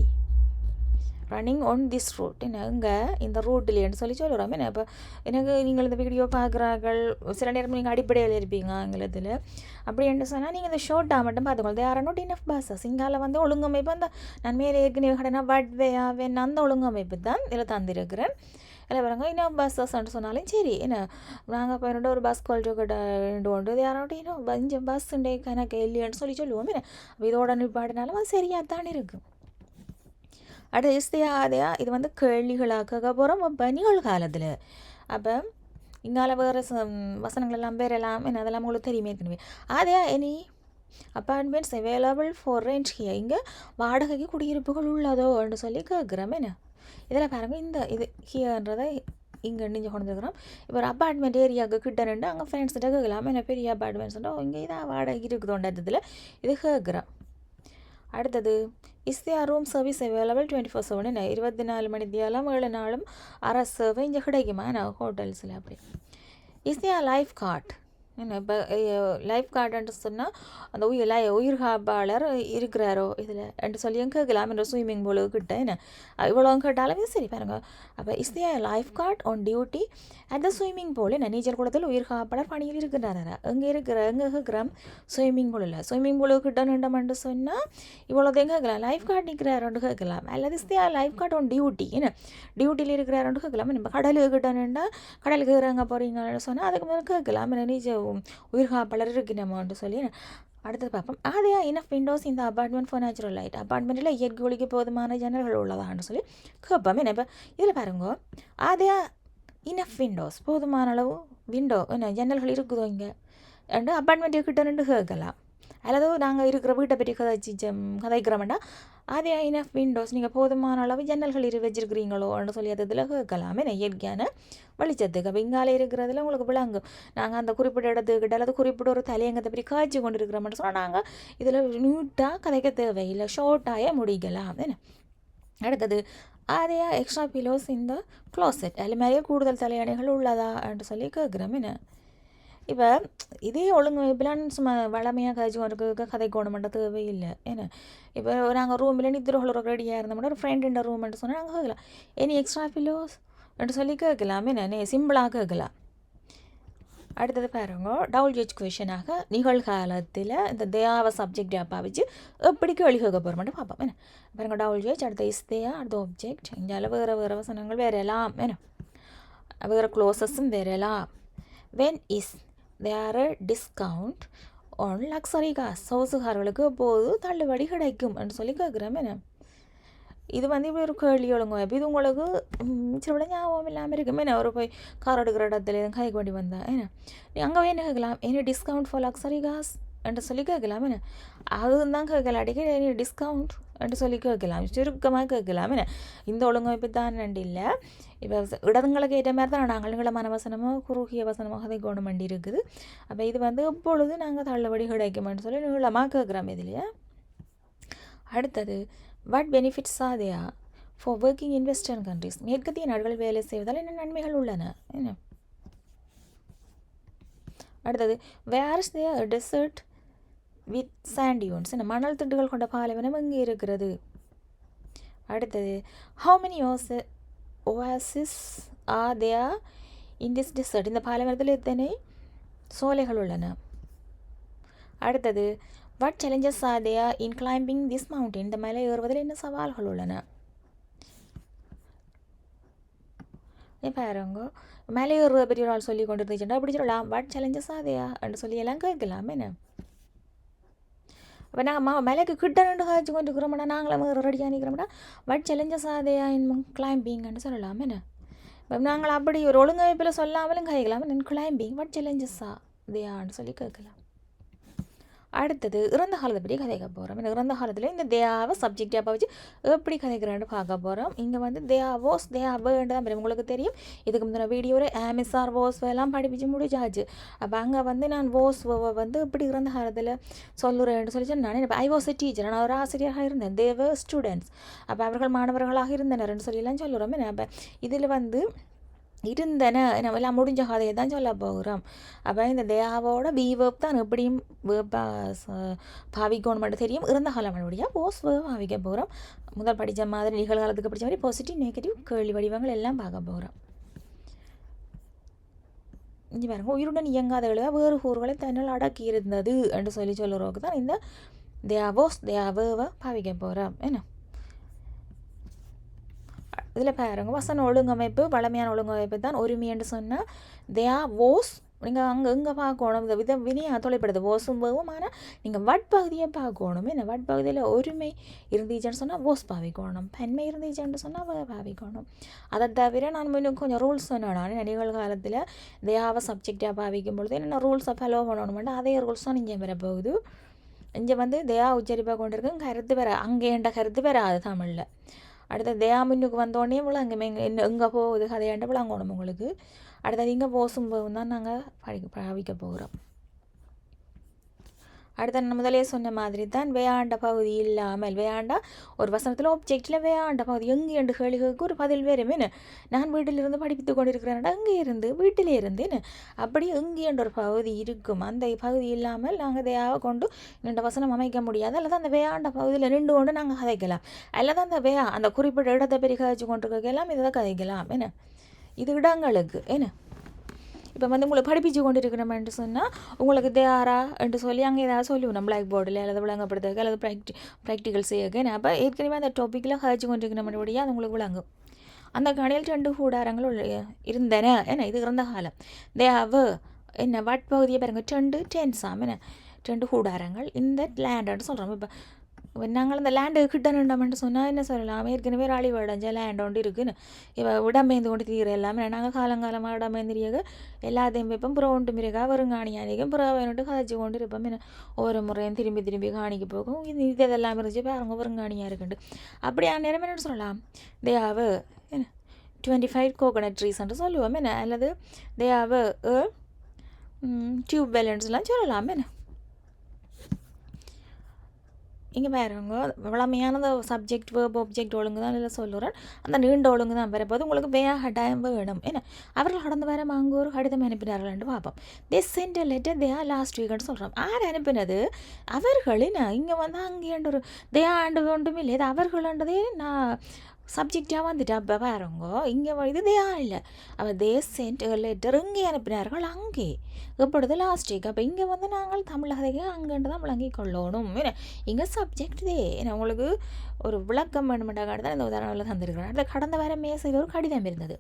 Running on this route. என்ன இங்கே இந்த ரூட்டிலேன்னு சொல்லி சொல்லுறோம். என்ன இப்போ எனக்கு நீங்கள் இந்த வீடியோ பார்க்குறார்கள் சில நேரம் நீங்கள் அடிப்படையில் இருப்பீங்க ஆங்கிலத்தில். அப்படி என்று சொன்னால் நீங்கள் இந்த ஷோர்ட்டாக மட்டும் பார்த்துக்கோங்க. There are not enough buses. இங்கால வந்து ஒழுங்கமைப்பு அந்த நான் மேலே ஏற்கனவே கடனா வட்வே வென் அந்த ஒழுங்கமைப்பு தான் இதில் தந்திருக்கிறேன். இல்லை பாருங்க இன்னும் பஸ்ஸஸ்ன்னு சொன்னாலும் சரி என்ன நாங்கள் இப்போ என்னோட ஒரு பஸ் குவாலிட்டி கொண்டு இது யாரோட இன்னும் இங்கே பஸ்ஸுண்டே கணக்கு இல்லைன்னு சொல்லுவோம் என்ன இதோட நிப்பாடினாலும் அது சரியாக தான் இருக்கும். அடுத்து இஸ்தியாதையா இது வந்து கேள்விகளாக்க போகிறோம் இப்போ நிகழ்காலத்தில். அப்போ இங்கால வேறு வசனங்கள் எல்லாம் பேரெல்லாம் என்ன அதெல்லாம் உங்களுக்கு தெரியுமே ஏற்கனவே. அதையா any apartments available for rent here இங்கே வாடகைக்கு குடியிருப்புகள் உள்ளதோ என்று சொல்லி கேட்குறோம் என்ன. இதில் பாருங்கள் இந்த இது ஹியர்ன்றதை இங்கே நீங்கள் கொண்டு வந்துருக்குறோம். இப்போ ஒரு அப்பார்ட்மெண்ட் ஏரியாவுக்கு கிட்ட நின்று அங்கே ஃப்ரெண்ட்ஸ்கிட்ட கேட்கலாம் என்ன பெரிய அப்பார்ட்மெண்ட்ஸ்ன்றோ இங்கே இதான் வாடகை இருக்குதோன்றதுல இது கேட்குறோம். அடுத்தது is their room service available 24/7 என்ன 24 மணி தியாலம் 7 நாளும் அரசு சேவை இங்கே கிடைக்குமா என்ன ஹோட்டல்ஸில் அப்படி. இஸ் தியர் லைஃப் கார்ட் என்ன இப்போ லைஃப் கார்டுன்ட்டு சொன்னால் அந்த உயிர் காப்பாளர் இருக்கிறாரோ இதில் என்று சொல்லி கேட்கலாம் என்ற ஸ்விம்மிங் பூலு கிட்ட என்ன இவ்வளோ கேட்டாலுமே சரி பாருங்கள். அப்போ is their life card on duty at the swimming pool என்ன நீச்சல் குளத்தில் உயிர் காப்பாளர் பணியில் இருக்கிறாரா எங்கே கேட்குறோம் ஸ்விம்மிங் பூலில் ஸ்விம்மிங் பூலு கிட்ட நின்றமென்று சொன்னால் இவ்வளோதையும் கேட்கலாம். லைஃப் கார்டு நிற்கிறாரோண்டு கேட்கலாம் அல்லது is their life card on duty என்ன டியூட்டியில் இருக்கிறாரோண்டு கேட்கலாம். நம்ம கடலுக்கு கிட்ட நின்றா கடலுக்கு இறங்க போகிறீங்கன்னு சொன்னால் அதுக்கு முதல்ல கேட்கலாம் என்ன நீச்சல் உயிர் காப்பாளர் இருக்கணுமான்னு சொல்லி. அடுத்தது பார்ப்போம். ஆதையா இனஃப் விண்டோஸ் இந்த அப்பார்ட்மெண்ட் ஃபார் நேச்சுரல் லைட் அப்பார்ட்மெண்ட்டில் இயற்கை ஒளிக்கு போதுமான ஜன்னல்கள் உள்ளதான்னு சொல்லி கேட்போம் என்ன. இப்போ இதில் பாருங்க ஆதையா இனஃப் விண்டோஸ் போதுமான அளவு விண்டோ என்ன ஜன்னல்கள் இருக்குதோ இங்கே ரெண்டு அப்பார்ட்மெண்ட்டு கிட்ட ரெண்டு கேட்கலாம். அல்லது நாங்கள் இருக்கிற வீட்டை பற்றி கதைக்கிறோம்னா அதே இனஃப் விண்டோஸ் நீங்கள் போதுமான அளவு ஜன்னல்கள் வச்சுருக்கிறீங்களோன்னு சொல்லி அது இதில் கேட்கலாமே இயற்கையான வெளிச்சத்துக்கு. அப்போ இங்காலே இருக்கிறதுல உங்களுக்கு விளங்கும் நாங்கள் அந்த குறிப்பிட்ட இடத்துக்கிட்ட அல்லது குறிப்பிட்ட ஒரு தலையங்கத்தை பற்றி காய்ச்சி கொண்டு இருக்கிறோம்னு சொன்னால் நாங்கள் இதில் நீட்டாக கதைக்க தேவையில்லை ஷார்ட்டாக முடிக்கலாம் என்ன. அடுத்தது அதையா எக்ஸ்ட்ரா பிலோஸ் இந்த க்ளாசெட் அது மாதிரியே கூடுதல் தலையணைகள் உள்ளதா என்று சொல்லி கேட்குறோம் என்ன. இப்போ இதே ஒழுங்கு இப்பெல்லாம் சும்மா வளமையாக கதைச்சி இருக்க கதைக்கோணுமென்ற தேவையில்லை என்ன. இப்போ நாங்கள் ரூமில் நித்திரகுள்ள ரெடியாக இருந்தோம்னா ஒரு ஃப்ரெண்டுன்ற ரூம்ன்ட்டு சொன்னால் நாங்கள் கேட்கலாம் எனி எக்ஸ்ட்ரா பிலோஸ் என்று சொல்லி கேட்கலாம் என்ன சிம்பிளாக கேட்கலாம். அடுத்தது பாருங்க டபுள் ஜட்ஜ் கொஷனாக நிகழ்காலத்தில் இந்த தேயாவை சப்ஜெக்டாக பாவிச்சு எப்படி கேள்வி கேட்க போகிறோம்னு பார்ப்போம் என்ன. பாருங்க டபுள் ஜட்ஜ் அடுத்த இஸ் தேயா அடுத்த ஆப்ஜெக்ட் இங்கே வேறு வசனங்கள் வேறெல்லாம் என்ன வேறு க்ளோசஸும் வேறெல்லாம். When is there discount on luxury cars சொகுசுகாரர்களுக்கு எப்போது தள்ளுபடி கிடைக்கும் என்று சொல்லி கேட்குறோம் என்ன. இது வந்து இப்படி ஒரு கேள்வி ஒழுங்கும் இப்போ இது உங்களுக்கு சில விட ஞாபகம் இல்லாமல் இருக்குமே என்ன ஒரு போய் கார் எடுக்கிற இடத்துல எதுவும் கைக்கு வேண்டி வந்தா என்ன அங்கே என்ன கேட்கலாம் any discount for luxury cars என்று சொல்லி கேட்கலாம் என்ன. அதுவும் தான் கேட்கலாம் அடிக்கடி எனி டிஸ்கவுண்ட் என்று சொல்லி கேட்கலாம் சுருக்கமாக கேட்கலாம் என்ன. இந்த ஒழுங்கமைப்பு தான் ரெண்டு இல்லை. இப்போ இடங்களுக்கு ஏற்ற மாதிரி தான் நாங்கள் நீளமான வசனமோ குறுகிய வசனமோ அதை கவர்மெண்ட் இருக்குது. அப்போ இது வந்து எப்பொழுது நாங்கள் தள்ளுபடி கிடைக்குமென்னு சொல்லி நீளமாக கேட்குறோம் இதுலையே. அடுத்தது what benefits are there for working in western countries மேற்கத்திய நாடுகளில் வேலை செய்வதால் என்ன நன்மைகள் உள்ளன என்ன. அடுத்தது where is there desert with sand dunes என்ன மணல் திண்டுகள் கொண்ட பாலைவனம் எங்கே இருக்கிறது. அடுத்தது how many oasis are there in this desert இந்த பாலைவனத்தில் எத்தனை சோலைகள் உள்ளன. அடுத்தது what challenges are there in climbing this mountain இந்த மலை ஏறுவதில் என்ன சவால்கள் உள்ளன. பாருங்க மலை ஏறுவதை பற்றி ஒரு ஆள் சொல்லி கொண்டு இருந்துச்சுன்னா அப்படி சொல்லலாம் what challenges are there என்று சொல்லி எல்லாம் கேட்கலாம் என்ன. இப்போ நாங்கள் மலைக்கு கிட்ட ரெண்டு காய்ச்சி கொண்டு இருக்கிறோம்னா நாங்களும் ரெடியாக நிற்கிறோம்னா what challenges are there in climbingன்னு சொல்லலாம் என்ன. இப்போ நாங்கள் அப்படி ஒரு ஒழுங்கமைப்பில் சொல்லாமலும் கேட்கலாம் கிளைம்பிங் what challenges are thereன்னு சொல்லி கேட்கலாம். அடுத்தது இறந்த காலத்தை பற்றி கதைக்க போகிறோம். இந்த இறந்த காலத்தில் இந்த தேயாவை சப்ஜெக்டாக வச்சு எப்படி கதைக்கிறான்னு பார்க்க போகிறோம். இங்கே வந்து தேயா வாஸ் தேயா வேண்டு தான் உங்களுக்கு தெரியும். இதுக்கு முந்தின வீடியோவில் ஆமிசார் வாஸ் எல்லாம் படிப்பிச்சு முடிச்சாச்சு. அப்போ அங்கே வந்து நான் வாஸ் வந்து இப்படி இறந்த காலத்தில் சொல்லுறேன்னு சொல்லி நான் ஐ வாஸ் எ டீச்சர் நான் ஒரு ஆசிரியராக இருந்தேன். தேவர் ஸ்டூடெண்ட்ஸ் அப்போ அவர்கள் மாணவர்களாக இருந்தனர்ன்னு சொல்லலாம் சொல்லுறோம். அப்போ இதில் வந்து இருந்தன நம்ம எல்லாம் முடிஞ்ச கதையை தான் சொல்ல போகிறோம். அப்போ இந்த தேயாவோட பி வேர்ப் தான் எப்படியும் பாவிக்கணும் மட்டும் தெரியும். இறந்த காலம் வழியாக போஸ் வேர்ப் பாவிக்க போகிறோம். முதல் படித்த மாதிரி நிகழ்காலத்துக்கு படித்த மாதிரி பாசிட்டிவ் நெகட்டிவ் கேள்வி வடிவங்கள் எல்லாம் பார்க்க போகிறோம். இங்கே பாருங்க உயிருடன் இயங்காத எழுத வேறு கூறுகளை தன்னால் அடக்கி இருந்தது என்று சொல்லி சொல்லுறவுக்கு தான் இந்த தேயா வேர்வை பாவிக்க போகிறோம் என்ன. இதில் பாருங்க வசன ஒழுங்கமைப்பு பழமையான ஒழுங்கமைப்பு தான் ஒருமைன்னு சொன்னால் தேயா ஓஸ் நீங்கள் அங்கே பார்க்கணும் இந்த வினையை தொலைப்படுது ஓசும் வேவும். ஆனால் நீங்கள் வட்பகுதியை பார்க்கணும். என்ன வட்பகுதியில் ஒருமை இருந்துச்சுன்னு சொன்னால் ஓஸ் பாவிக்கணும், பன்மை இருந்துச்சுன்னு சொன்னால் பாவிக்கணும். அதை தவிர நான் இன்னும் கொஞ்சம் ரூல்ஸ் சொன்னேன். நான் நிகழ்காலத்தில் தேயாவை சப்ஜெக்டாக பாவிக்கும் பொழுது என்னென்ன ரூல்ஸை ஃபாலோ பண்ணணுமெண்டு அதே ரூல்ஸ் தான் இங்கே வரப்போகுது. இங்கே தேயா உச்சரிப்பாக கொண்டு கருத்து வர அங்கேண்ட கருத்து வராது தமிழில். அடுத்த தேயா முன்னுக்கு வந்தோடனே விளங்குமே எங்கே போகுது கதையாண்ட விளங்கணும் உங்களுக்கு. அடுத்தது இங்கே போசும் போகும் தான் நாங்கள் பாவிக்க போகிறோம். அடுத்த முதலே சொன்ன மாதிரி தான் வேயாண்ட பகுதி இல்லாமல் வேயாண்டா ஒரு வசனத்தில் ஆப்ஜெக்டில் வேயாண்ட பகுதி எங்கே என்று கேள்விக்கு ஒரு பதில் வேறுமேனு நான் வீட்டிலிருந்து படிப்பித்து கொண்டிருக்கிறேன்டா அங்கே இருந்து வீட்டிலே இருந்தேன்னு அப்படி எங்கேன்ற ஒரு பகுதி இருக்கும். அந்த பகுதி இல்லாமல் நாங்கள் தேவை கொண்டு ரெண்டு வசனம் அமைக்க முடியாது. அல்லது அந்த வேயாண்ட பகுதியில் ரெண்டு கொண்டு நாங்கள் கதைக்கலாம். அல்லது அந்த அந்த குறிப்பிட்ட இடத்தை பெரிய கதைச்சு கொண்டிருக்கலாம் இதை கதைக்கலாம். என்ன இது இடங்களுக்கு என்ன இப்போ உங்களை படிப்பிச்சு கொண்டு இருக்கிறோம்னு சொன்னால் உங்களுக்கு தேரா என்று சொல்லி அங்கே ஏதாவது சொல்லுவோம் பிளாக் போர்டில் அல்லது விளங்கப்படுத்துக்கு அல்லது ப்ராக்டிக்கல் செய்யக்கு. அப்போ ஏற்கனவே அந்த டாப்பிக்கில் கழிச்சு கொண்டு இருக்கிறபடியாக அது உங்களுக்கு விளங்கும். அந்த கடையில் 2 கூடாரங்கள் இருந்தன. என்ன இது இறந்த காலம் தேவ என்ன வட்பகுதியை பாருங்க 2 டென்ஸாம் என்ன 2 கூடாரங்கள் இந்த லேண்டுன்னு சொல்கிறோம். இப்போ நாங்கள் அந்த லேண்டு கிட்டணுண்டோம்னு சொன்னால் என்ன சொல்லலாம், ஏற்கனவே ராளி வடைஞ்ச லேண்ட் ஒன்று இருக்குன்னு இப்போ இடம்பெயர்ந்து கொண்டு தீர எல்லாமே நாங்கள் காலங்காலமாக இடம்பெயர்ந்திரியாக எல்லாத்தையும் வைப்போம். புறம் ஒன்று மிருகா வருங்காணியானிக்கும் புறம் வேணுட்டு கதைச்சு கொண்டு இருப்போம். என்ன ஒவ்வொரு முறையும் திரும்பி காணிக்கு போகும். இதெல்லாம் இருந்துச்சு பாருங்க வருங்காணியாக இருக்குண்டு. அப்படியான நேரம் என்ன சொல்லலாம் தேவை என்ன 25 கோகோனட் ட்ரீஸ்ன்னு சொல்லுவோம். என்ன அல்லது தேவை டியூப் வெல்ஸ்லாம் சொல்லலாம். என்ன இங்கே பாருங்க வளமையானது சப்ஜெக்ட் வேர்ப் ஆப்ஜெக்ட் ஒழுங்கு தான் இல்லை சொல்லுறேன். அந்த நீண்ட ஒழுங்கு தான் வரப்போது உங்களுக்கு டைம் வேணும். ஏன்னா அவர்கள் கடந்த வாரம் அங்கே ஒரு கடிதம் அனுப்பினார்கள்னு பார்ப்போம். They sent a letter they are last வீக்னு சொல்கிறோம். யார் அனுப்பினது அவர்கள். என்ன இங்கே அங்கேன்ற ஒரு தே ஆண்டு ஒன்றுமே இல்லை. இது அவர்கள்ன்றதே நான் சப்ஜெக்டாக வந்துட்டு அப்போ பாருங்க இங்கே இது தேயா இல்லை. அவள் தே சென்ட் லெட்டர் இங்கே அனுப்பினார்கள் அங்கே எப்பொழுது லாஸ்ட் வீக். அப்போ இங்கே நாங்கள் தமிழ் கதைக்கு அங்கேண்டு தான் விளங்கி கொள்ளணும். ஏன்னா இங்கே சப்ஜெக்ட் தே. ஏன்னா உங்களுக்கு ஒரு விளக்கம் வேணுமெண்டாக தான் இந்த உதாரணத்தில் தந்திருக்கிறேன். அதில் கடந்த வாரம் மேசையில் ஒரு கடிதம் இருந்தது.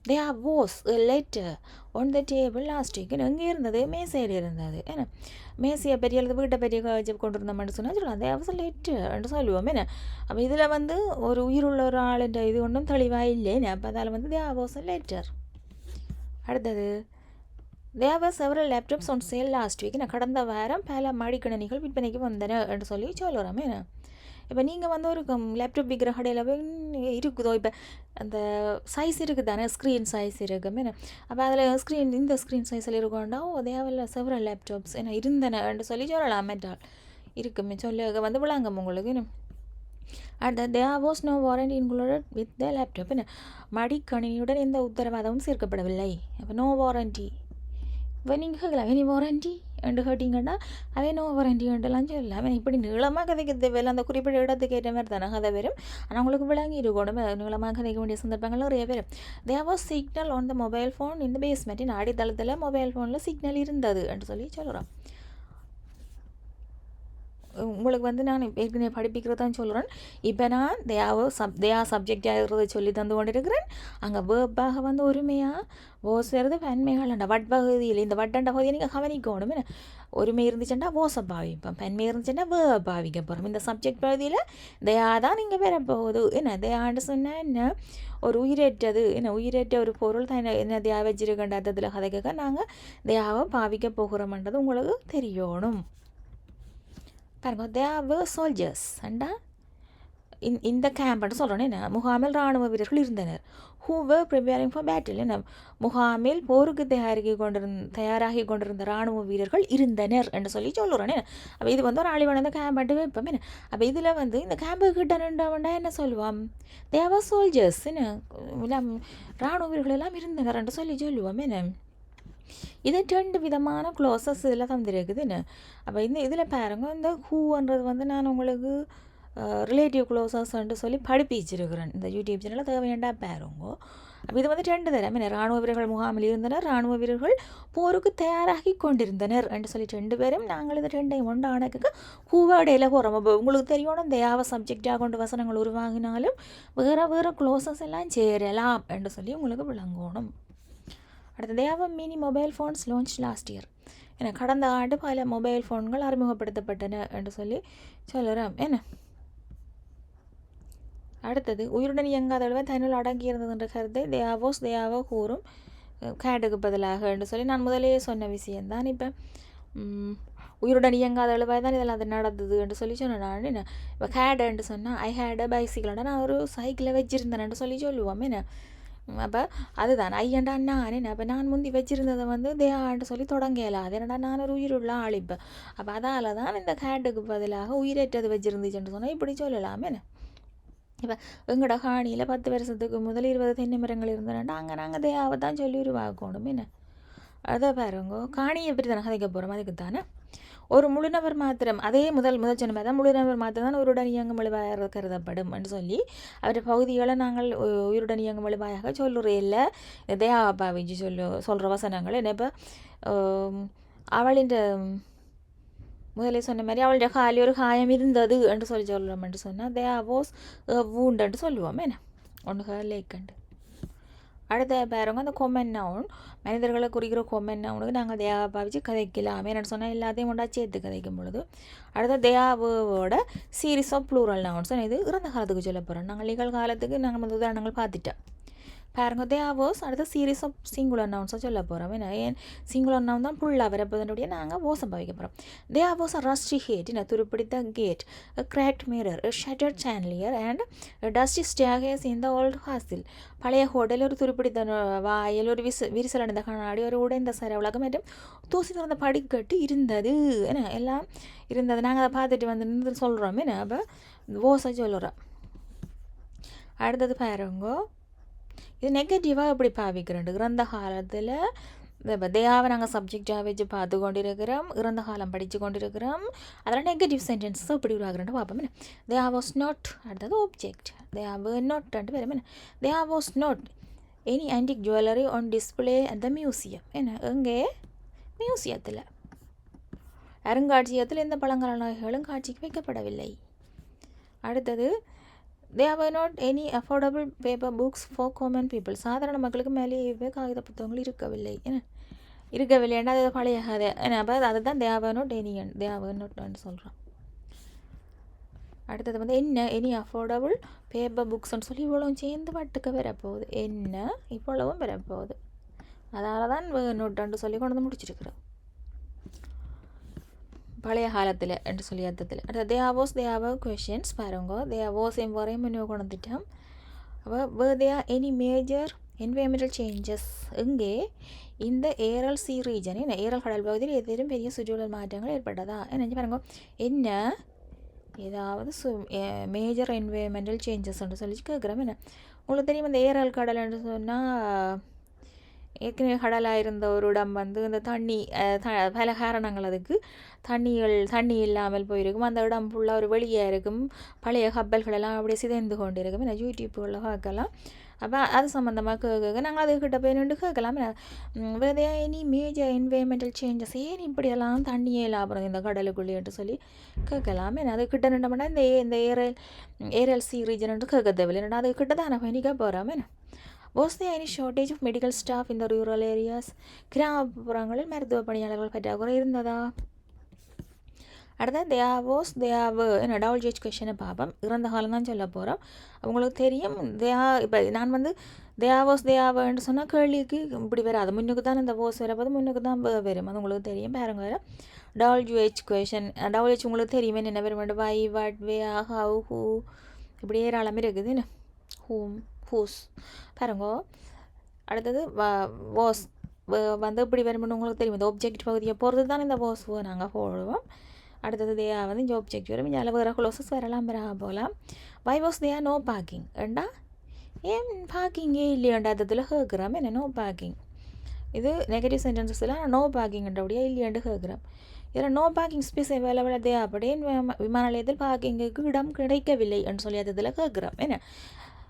They are was letter one the table last week. எங்கே இருந்தது மேசையில் இருந்தது. ஏன்னா மேசையை பெரிய அல்லது வீட்டை பெரிய கொண்டு இருந்தோம்னு சொன்னால் சொல்லலாம் தே வாஸ் லெட்டர்ன்னு சொல்லுவோம். என்ன அப்போ இதில் ஒரு உயிருள்ள ஒரு ஆளுன்ற இது ஒன்றும் தெளிவாக இல்லைன்னு. அப்போ அதில் தே வாஸ் லெட்டர். அடுத்தது there were several laptops on sale last week. கடந்த வாரம் பல மடிக்கணினிகள் விற்பனைக்கு வந்தன என்று சொல்லி சொல்லுறோம். என்ன இப்போ நீங்கள் ஒரு லேப்டாப் விற்கிற கடையில் போய் இருக்குதோ இப்போ அந்த சைஸ் இருக்குது தானே ஸ்க்ரீன் சைஸ் இருக்கும். என்ன அப்போ அதில் இந்த ஸ்க்ரீன் சைஸில் இருக்கோண்டா தேவையில்ல செவரல் லேப்டாப்ஸ் என்ன இருந்தன என்று சொல்லி சொல்லலாம். மெட்டால் இருக்குமே சொல்ல விளங்கும் உங்களுக்கு. அடுத்த there was no warranty included with the laptop. என்ன மடிக்கணினியுடன் எந்த உத்தரவாதமும் சேர்க்கப்படவில்லை. அப்போ நோ வாரண்டி. இப்போ நீங்கள் கேட்கலாம் எனி வாரண்டி என்று கேட்டிங்கன்னா அதே நோ வாரண்டி என்றெல்லாம் சொல்லலாம். இப்படி நீளமாக கதைக்க தேவையில்லை. அந்த குறிப்பிட்ட இடத்துக்கு ஏற்ற மாதிரி தானே கதை வரும். ஆனால் உங்களுக்கு விளங்கி இருக்கணும் நீளமாக கதைக்க வேண்டிய சந்தர்ப்பங்கள் நிறைய பேர். there was signal on the mobile phone in the basement. அடித்தளத்தில் மொபைல் ஃபோனில் சிக்னல் இருந்தது என்று சொல்லி சொல்கிறோம். உங்களுக்கு நான் ஏற்கனவே படிப்பிக்கிறதான் சொல்கிறேன். இப்போ நான் தேயா சப்ஜெக்டாக இருக்கிறத சொல்லி தந்து கொண்டு இருக்கிறேன். அங்கே வேர்பாக ஒருமையாக ஓசுறது பன்மைகள் வட்பகுதியில் இந்த வட்டண்ட பகுதியை நீங்கள் கவனிக்கணும். என்ன ஒருமை இருந்துச்சுன்னா ஓசை பாவிப்போம், பன்மை இருந்துச்சுன்னா பாவிக்க போகிறோம். இந்த சப்ஜெக்ட் பகுதியில் தேயா தான் நீங்கள் வரப்போகுது. என்ன தேயான்னு சொன்னால் என்ன ஒரு உயிரேற்றது. என்ன உயிரேற்ற ஒரு பொருள் தான் என்ன தேயா வச்சிருக்கின்ற அர்த்தத்தில் கதைக்க நாங்கள் தேயாவை பாவிக்க போகிறோம்ன்றது உங்களுக்கு தெரியணும். பாருங்க there were soldiers அண்டா இந்த கேம்ப்னு சொல்கிறோன்னே என்ன முகாமில் இராணுவ வீரர்கள் இருந்தனர். who were preparing for battle. என்ன முகாமில் போருக்கு தயாராகி கொண்டிருந்த இராணுவ வீரர்கள் இருந்தனர் என்று சொல்லி சொல்லுறோன்னே. அப்போ இது ஒரு ஆளிவான கேம்ப்ட்டு வைப்போம். என்ன அப்போ இதில் இந்த கேம்பு கிட்ட நின்றவண்டா என்ன சொல்லுவோம் there were soldiers. என்ன இராணுவ வீரர்கள் எல்லாம் இருந்தனர் என்று சொல்லுவோம். என்ன இது 2 விதமான க்ளோசஸ் இதில் தந்துருக்குதுன்னு. அப்போ இதில் பாருங்க இந்த ஹூன்றது நான் உங்களுக்கு ரிலேட்டிவ் க்ளோசஸ்ன்ட்டு சொல்லி படிப்பிச்சிருக்கிறேன். இந்த யூடியூப் சேனலில் தேவையாண்டா பாருங்க. அப்போ இது வந்து 2 தரம் என்ன இராணுவ வீரர்கள் முகாமில் இருந்தனர், இராணுவ வீரர்கள் போருக்கு தயாராகி கொண்டிருந்தனர் என்று சொல்லி 2 பேரும் நாங்கள் இது 2ஐயும் ஒன்றானக்கு கூவாடையில் போகிறோம். அப்போ உங்களுக்கு தெரியணும் தேவை சப்ஜெக்டாக கொண்டு வசனங்கள் உருவாகினாலும் வேறு வேறு க்ளோசஸ் எல்லாம் சேரலாம் என்று சொல்லி உங்களுக்கு விளங்கணும். அடுத்து தேவ mini mobile phones launch last year. ஏன்னா கடந்த ஆண்டு பல மொபைல் ஃபோன்கள் அறிமுகப்படுத்தப்பட்டன என்று சொல்லி சொல்லுறோம். என்ன அடுத்தது உயிருடன் இயங்காதளவை தன்னுள் அடங்கியிருந்தது என்ற கருத்தை தேவோ கூறும் கேடுக்கு பதிலாக என்று சொல்லி நான் முதலே சொன்ன விஷயந்தான். இப்போ உயிருடன் இயங்காத அளவாக தான் இதெல்லாம் அது நடந்தது என்று சொல்லி சொன்னேன். நான் என்ன இப்போ கேடுன்னு சொன்னால் ஐ ஹேட் பைசிக்கிளோட நான் ஒரு சைக்கிளை வச்சுருந்தேன்னு சொல்லி சொல்லுவோம். என்ன அப்போ அதுதான் ஐயண்டா நான் என்ன அப்போ நான் முந்தி வச்சுருந்ததை வந்து தேவான்னு சொல்லி தொடங்கலாம். அது என்னடா நான் ஒரு உயிருள்ள ஆளிப்பேன். அப்போ அதால் தான் இந்த கேட்டுக்கு பதிலாக உயிரற்றது வச்சுருந்துச்சுன்னு சொன்னால் இப்படி சொல்லலாம். என்ன இப்போ எங்களோட காணியில் 10 வருஷத்துக்கு முதல் 20 தென்னை மரங்கள் இருந்தேன்னா அங்கே நாங்கள் தேவை தான் சொல்லி உருவாக்கணும். என்ன அதை பாருங்க காணியை எப்படி தானே கதைக்க போகிறோம். அதுக்கு தானே ஒரு முழுநபர் மாத்திரம் அதே முதல் சொன்ன மாதிரி தான் முழுநபர் மாத்திரம் தான் உயிருடன் இயங்கும் எழுவாயாக கருதப்படும் என்று சொல்லி அவருடைய பகுதிகளை நாங்கள் உயிருடன் இயங்கும் எழுவாயாக சொல்லுறே இல்லை தேவா பாவிச்சு சொல்கிற வசனங்கள். என்ன இப்போ அவளின் முதலே சொன்ன மாதிரி அவளுடைய காலி ஒரு காயம் இருந்தது என்று சொல்லி சொல்கிறோம் என்று சொன்னால் தேவோஸ் வூண்டுன்னு சொல்லுவோம். என்ன ஒன்று லேக்கண்டு. அடுத்த பாருங்க அந்த கொமென் நவுன் மனிதர்களை குறிக்கிற கொமென் நவுனுக்கு நாங்கள் தேவா பாவிச்சு கதைக்கலாம். என்னென்னு சொன்னால் எல்லாத்தையும் ஒன்றா சேர்த்து கதைக்கும் பொழுது அடுத்த தேவோட சீரீஸ் ஆஃப் ப்ளூரல் நவுன்ஸ். இது இறந்த காலத்துக்கு சொல்ல போகிறோம். நாங்கள் நிகழ்காலத்துக்கு நாங்கள் உதாரணங்கள் பார்த்துட்டோம். பாருங்க தேவோஸ் அடுத்த சீரீஸ் ஆஃப் சிங்குலர் நவுன்ஸாக சொல்ல போகிறோம். ஏன் சிங்குலர் நவுன் தான் புல்லாக வரப்போதனுடைய நாங்கள் ஓசம் பாவிக்க போகிறோம். தேவோஸ் ரஸ்டி ஹேட் துருப்பிடித்த gate, cracked mirror, shattered chandelier and dusty staircase இந்த ஓல்டு ஹாஸ்டில். பழைய ஹோட்டல் ஒரு துருப்பிடித்த வாயில் ஒரு விரிசல் அடைந்த கண்ணாடி ஒரு உடைந்த சரவலகம் மற்றும் தூசி திறந்த படிக்கட்டு இருந்தது. என்ன எல்லாம் இருந்தது நாங்கள் அதை பார்த்துட்டு வந்து சொல்கிறோம். என்ன அப்போ ஓசை சொல்லுறோம். அடுத்தது பாருங்கோ இது நெகட்டிவாக எப்படி பாவிக்கிறோம். இறந்த காலத்தில் இப்போ தேவை நாங்கள் சப்ஜெக்டாக வச்சு பார்த்து கொண்டிருக்கிறோம், இறந்த காலம் படித்து கொண்டிருக்கிறோம். அதில் நெகட்டிவ் சென்டென்ஸஸ் எப்படி உருவாக்குறேன்னு பார்ப்போம். என்ன தே வாஸ் நாட் அடுத்தது ஆப்ஜெக்ட் தே வர் நாட் ரெண்டு பேரும். என்ன they was not any antique jewellery on display at the museum. என்ன எங்கே மியூசியத்தில் அருங்காட்சியகத்தில் எந்த பழங்கால நகைகளும் காட்சிக்கு வைக்கப்படவில்லை. அடுத்தது there were not any affordable paper books for common people. சாதாரண மக்களுக்கு மேலேயே காகித புத்தகங்கள் இருக்கவில்லை ஏன்னா அது பழைய கதை. அப்போ அதுதான் there were not any there were not சொல்கிறோம். அடுத்தது வந்து என்ன எனி அஃபோர்டபுள் பேப்பர் புக்ஸ்ன்னு சொல்லி இவ்வளவும் சேர்ந்து வட்டுக்க வரப்போகுது. என்ன இவ்வளவும் வரப்போகுது. அதனால தான் நோட்டுன்னு சொல்லி கொண்டு வந்து முடிச்சிருக்கிறோம் பழைய காலத்தில் என்று சொல்லி அர்த்தத்தில். அடுத்த தேவார் கொஷின்ஸ் பாருங்க. தேவாஸ் வரையும் முன்னே கொண்டு வந்துட்டோம். அப்போ there any major environmental changes எங்கே இந்த ஏரல் சி ரீஜன் என்ன ஏரல் கடல் பகுதியில் ஏதேனும் பெரிய சுற்றுச்சூழல் மாற்றங்கள் ஏற்பட்டதா என்ன பாருங்க. என்ன ஏதாவது மேஜர் என்வயர்மெண்டல் சேஞ்சஸ்ன்னு சொல்லி கேட்குறோம். என்ன உங்களுக்கு தெரியும் இந்த ஏரல் கடல்ன்னு சொன்னால் ஏற்கனவே கடலாக இருந்த ஒரு இடம் வந்து இந்த தண்ணி பல காரணங்கள் அதுக்கு தண்ணி இல்லாமல் போயிருக்கும். அந்த இடம் ஃபுல்லாக ஒரு வெளியாக இருக்கும். பழைய கப்பல்களெல்லாம் அப்படியே சிதைந்து கொண்டு இருக்கும். நான் யூடியூப்புகளில் பார்க்கலாம். அப்போ அது சம்மந்தமாக கேட்க நாங்கள் அதுக்கிட்ட போய் நின்று கேட்கலாம். வேறு எனி மேஜர் என்வயர்மெண்டல் சேஞ்சஸ் ஏன் இப்படியெல்லாம் தண்ணியே இல்லாமல் இந்த கடலுக்குள்ளேன்ட்டு சொல்லி கேட்கலாம். அதுக்கிட்ட நின்றோம்னா இந்த ஏரல் சி ரீஜன் கேட்க தேவையில்லை. ஏன்னா அதுக்கிட்ட தான் நான் நிற்க போகிறோம். Was there any shortage of medical staff in the rural areas? கிராமப்புறங்களில் மருத்துவ பணியாளர்கள் பற்றாக்குறை இருந்ததா? அடுத்தது என்ன WH கொஷனை பார்ப்போம். இறந்த காலம் தான் சொல்ல போகிறோம். அவங்களுக்கு தெரியும் இப்போ நான் வந்து தேவான்னு சொன்னால் கேள்விக்கு இப்படி வராது. முன்னுக்கு தான் இந்த போஸ் வரப்போது முன்னுக்கு தான் வரும். அது உங்களுக்கு தெரியும். பாருங்க வேறு WH கொஷன் WH உங்களுக்கு தெரியும் என்ன வரும். Why what where how who இப்படி ஏராளமே இருக்குது. என்ன ஹூம் ஹூஸ் பாருங்கோ. அடுத்தது வாஸ் வந்து இப்படி வரும்னு உங்களுக்கு தெரியும். இந்த ஆப்ஜெக்ட் பகுதியை பொறுத்து தான் இந்த வாஸ் நாங்கள் போடுவோம். அடுத்தது தேயா வந்து இந்த ஆப்ஜெக்ட் வரும். இதில் வேறு க்ளோசஸ் வரலாம் போகலாம். வை வாஸ் தேயா நோ பார்க்கிங் ஏண்டா ஏன் பார்க்கிங்கே இல்லையாண்டா அதில் கேட்குறோம். என்ன நோ பார்க்கிங் இது நெகட்டிவ் சென்டென்சஸில் நோ பார்க்கிங்கன்றபடியாக இல்லையாண்டு கேட்குறோம். இதில் நோ பார்க்கிங் ஸ்பேஸ் அவைலபிள் தேவைப்படே விமான நிலையத்தில் பார்க்கிங்குக்கு இடம் கிடைக்கவில்லை என்று சொல்லி அதில் கேட்குறோம். என்ன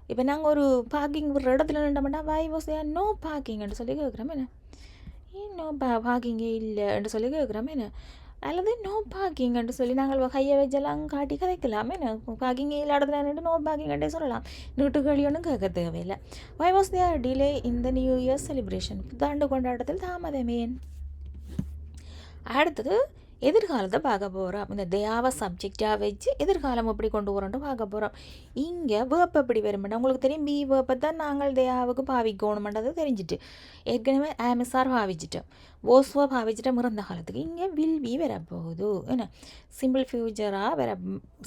இப்போ நாங்கள் ஒரு பார்க்கிங் ஒரு இடத்துல நின்றோம்னா வை வாஸ் தேர் நோ பார்க்கிங்னு சொல்லி கேட்குறோம் என்ன, ஏன் நோ பார்க்கிங்கே இல்லைன்னு சொல்லி கேட்குறோம் என்ன, அல்லது நோ பார்க்கிங்னு சொல்லி நாங்கள் கையை வச்செல்லாம் காட்டி கதைக்கலாமே பார்க்கிங் இல்லை இடத்துல நின்று நோ பார்க்கிங்கன்றே சொல்லலாம். நீட்டு கேள்வி ஒன்றும் கேட்க தேவையில்லை. Why was there delay in the new year celebration, புத்தாண்டு கொண்டாட்டத்தில் தாமதமேன். அடுத்தது எதிர்காலத்தை பார்க்க போகிறோம். இந்த தேயாவை சப்ஜெக்டாக வச்சு எதிர்காலம் எப்படி கொண்டு போகிறோன்ட்டு பார்க்க போகிறோம். இங்கே வேப்ப எப்படி வருமெண்டா உங்களுக்கு தெரியும். பி வேப்பை தான் நாங்கள் தேயாவுக்கு பாவிக்கணுமென்றது தெரிஞ்சுட்டு ஏற்கனவே ஆமிசார் பாவிச்சிட்டோம், ஓஸ்வா பாவிச்சிட்டோம் இறந்த காலத்துக்கு. இங்கே வில் பி வரப்போகுது என்ன, சிம்பிள் ஃபியூச்சராக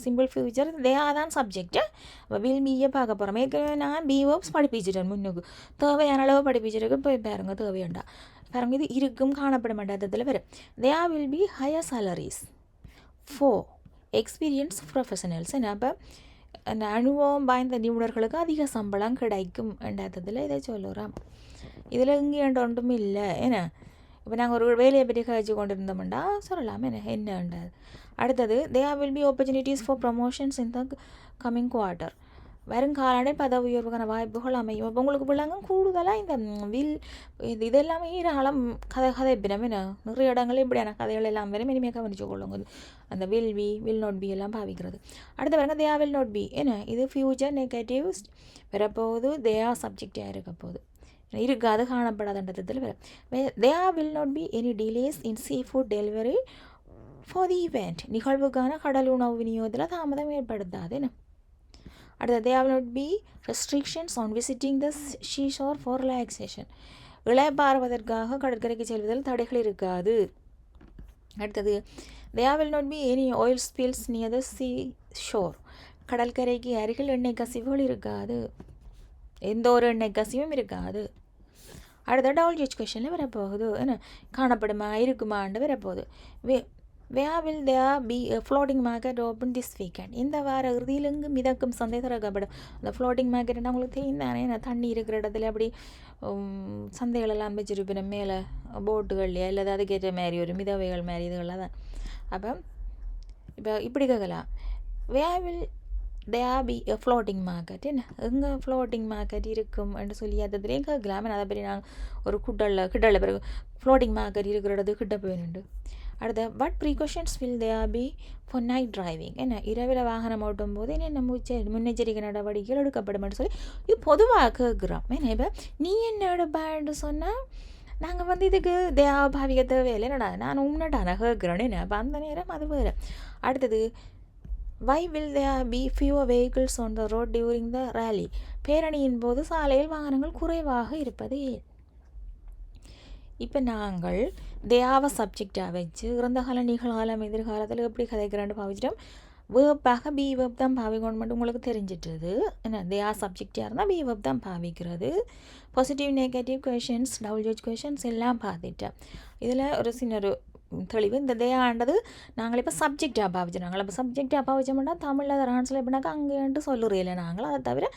சிம்பிள் ஃபியூச்சர் தேயா தான் சப்ஜெக்டு. வில் பியை பார்க்க போகிறோம். ஏற்கனவே நான் பி வேர்ப்ஸ் படிப்பிச்சிட்டேன் முன்னுக்கு, தேவையான அளவு படிப்பிச்சிருக்கு. போய் பாருங்க தேவையாண்டா பாருங்க. இது இருக்கும் காணப்பட மாட்டாததில் வரும். There will be higher salaries for experience professionals. அப்போ அந்த அனுபவம் வாய்ந்த நிபுணர்களுக்கு அதிக சம்பளம் கிடைக்கும் என்றதில் இதை சொல்லுறோம். இதில் இங்கேன்ற ஒன்றும் இல்லை ஏன்னா. இப்போ நாங்கள் ஒரு வேலையை பற்றி கழிச்சு கொண்டு இருந்தோம்டா சொல்லலாம் என்னன்றது. அடுத்தது there will be opportunities for promotions in the coming quarter. வருங்காலடை பதவி உயர்வுக்கான வாய்ப்புகள் அமையும். அப்போ உங்களுக்கு பிள்ளைங்க கூடுதலாக இந்த வில் இதெல்லாமே ஈராளம் கதைப்பினம் என்ன நிறைய இடங்களில் இப்படியான கதைகள் எல்லாம் வரும். இனிமேல் கவனிச்சு கொள்ளுங்க. அந்த வில் நாட் பி எல்லாம் பாவிக்கிறது. அடுத்து பாருங்க தேர் வில் நாட் பி என்ன, இது ஃபியூச்சர் நெகட்டிவ்ஸ் வரப்போகுது. தேர் சப்ஜெக்டாக இருக்க போகுது, இருக்காது காணப்படாதன்றதில் வரும். There will not be any delays in sea food delivery for the event. நிகழ்வுக்கான கடல் உணவு விநியோகத்தில் தாமதம் ஏற்படுத்தாது என்ன. அடுத்தது there will not be restrictions on visiting the seashore for relaxation. இளைப்பாறுவதற்காக கடற்கரைக்கு செல்வதில் தடைகள் இருக்காது. அடுத்தது there will not be any oil spills near the seashore. கடற்கரைக்கு அருகில் எண்ணெய் கசிவுகள் இருக்காது, எந்த ஒரு எண்ணெய் கசிவும் இருக்காது. அடுத்த டபுள் ஜட்ஜ் கொஷனில் வரப்போகுது என்ன, காணப்படுமா இருக்குமான்னு வரப்போகுது. Where will there be a floating market open this weekend? இந்த வார இறுதியில் இங்கு மிதக்கும் சந்தை திறக்கப்படும். அந்த ஃப்ளோட்டிங் மார்க்கெட்னா உங்களுக்கு தெரியும் தானே, தண்ணி இருக்கிற இடத்துல அப்படி சந்தைகளெல்லாம் வச்சுருப்பேன் மேலே போட்டுகள்லையா இல்லை அதுக்கேற்ற மாதிரி ஒரு மிதவைகள் மாதிரி இதுகளாக தான். அப்போ இப்போ இப்படி கேட்கலாம், where will there be a floating market? என்ன எங்கே ஃப்ளோட்டிங் மார்க்கெட் இருக்கும் என்று சொல்லி அதுலேயும் கேட்கலாம். அதை பற்றி நாங்கள் ஒரு கிட்டல பிறகு ஃப்ளோட்டிங் மார்க்கெட் இருக்கிற இடத்துக்கு கிட்ட போயிட்டு. அடுத்த what precautions will there be for night driving. என்ன இரவில் வாகனம் ஓட்டும் போது என்ன முன்னெச்சரிக்கை நடவடிக்கைகள் எடுக்கப்படும் சொல்லி இது பொதுவாக கேட்குறோம். ஏன்னா இப்போ நீ என்ன எடுப்பான்னு சொன்னால் நாங்கள் இதுக்கு பாவிக்க தேவையில்லை என்னடா நான் உன்னடா கேட்குறேன்னு என்ன. அப்போ அந்த நேரம் அது வேறு. அடுத்தது why will there be fewer vehicles on the road during the rally. பேரணியின் போது சாலையில் வாகனங்கள் குறைவாக இருப்பது ஏன். இப்போ நாங்கள் தேயாவை சப்ஜெக்டாக வச்சு இறந்த காலம் நிகழ்காலம் எதிர்காலத்தில் எப்படி கதைக்கிறான்னு பாவிச்சிட்டோம். வேர்ப்பாக பி வேர்ப் தான் பாவிக்கணும் மட்டும் உங்களுக்கு தெரிஞ்சிட்டுது. என்ன தேயா சப்ஜெக்டாக இருந்தால் பி வேர்ப் தான் பாவிக்கிறது. Positive negative questions double judge questions எல்லாம் பார்த்துட்டேன். இதில் ஒரு சின்ன ஒரு தெளிவு, இந்த தேயாண்டது நாங்கள் இப்போ சப்ஜெக்டாக பாவிச்சோம். நாங்கள் இப்போ சப்ஜெக்டாக பாவிச்சோம்னா தமிழில் அதை ஆன்சர் எப்படினாக்கா அங்கேன்ட்டு சொல்லுறையில நாங்கள். அதை தவிர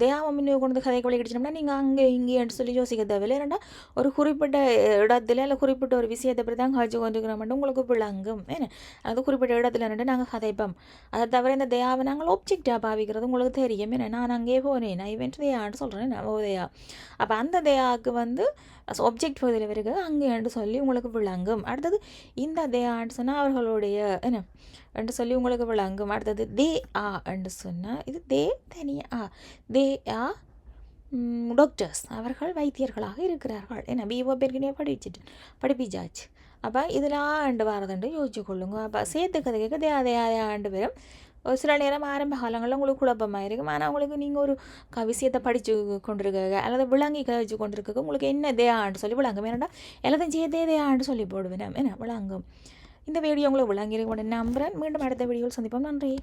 தேயாவை முன்னே கொண்டு கதை கொள்ளி கிடச்சிட்டோம்னா நீங்கள் அங்கே இங்கேன்ட்டு சொல்லி யோசிக்க தேவையில்லை. ஏன்னா ஒரு குறிப்பிட்ட இடத்துல இல்லை குறிப்பிட்ட ஒரு விஷயத்தை பற்றி தான் காய்ச்சி கொண்டுக்கிற மட்டும் உங்களுக்கு விளங்கும். ஏன்னா அது குறிப்பிட்ட இடத்துல நின்று நாங்கள் கதைப்போம். அதை தவிர இந்த தேயாவை நாங்கள் ஆப்ஜெக்டாக பாவிக்கிறது உங்களுக்கு தெரியும். ஏன்னா நான் அங்கேயே போனேன், நான் இவன்ட்டு தேயான்னு சொல்கிறேன் நான் தேயா. அப்போ அந்த தேயாவுக்கு ஆப்ஜெக்ட் பகுதியில் வருக அங்கேன்னு சொல்லி உங்களுக்கு விளங்கும். அடுத்தது இந்த தேயான்னு சொன்னால் அவர்களுடைய என்ன என்று சொல்லி உங்களுக்கு விளங்கும். அடுத்தது தே ஆ என்று சொன்னால் இது தே தனியா தே ஆ டாக்டர்ஸ், அவர்கள் வைத்தியர்களாக இருக்கிறார்கள். ஏன்னா பிஓ பேருக்குனே படிப்பிச்சாச்சு. அப்போ இதில் ஆண்டு வரதுண்டு யோசிச்சு கொள்ளுங்க. அப்போ சேர்த்து கதைக்க தே ஆண்டு வரும். ஒரு சில நேரம் ஆரம்ப காலங்களில் உங்களுக்கு குழப்பமாக இருக்கும். ஆனால் உங்களுக்கு நீங்கள் ஒரு விஷயத்தை படித்து கொண்டிருக்க அல்லது விளங்கி கழிச்சு கொண்டிருக்க உங்களுக்கு என்ன தேயாண்டு சொல்லி விளங்கும். ஏன்னா எல்லாத்தையும் சேர்த்தே தேயாண்டு சொல்லி போடுவேன் என்ன விளங்கும். இந்த வீடியோ உங்களுக்கு விளங்கியிருக்க நம்புகிறேன். மீண்டும் அடுத்த வீடியோவில் சந்திப்போம். நன்றி.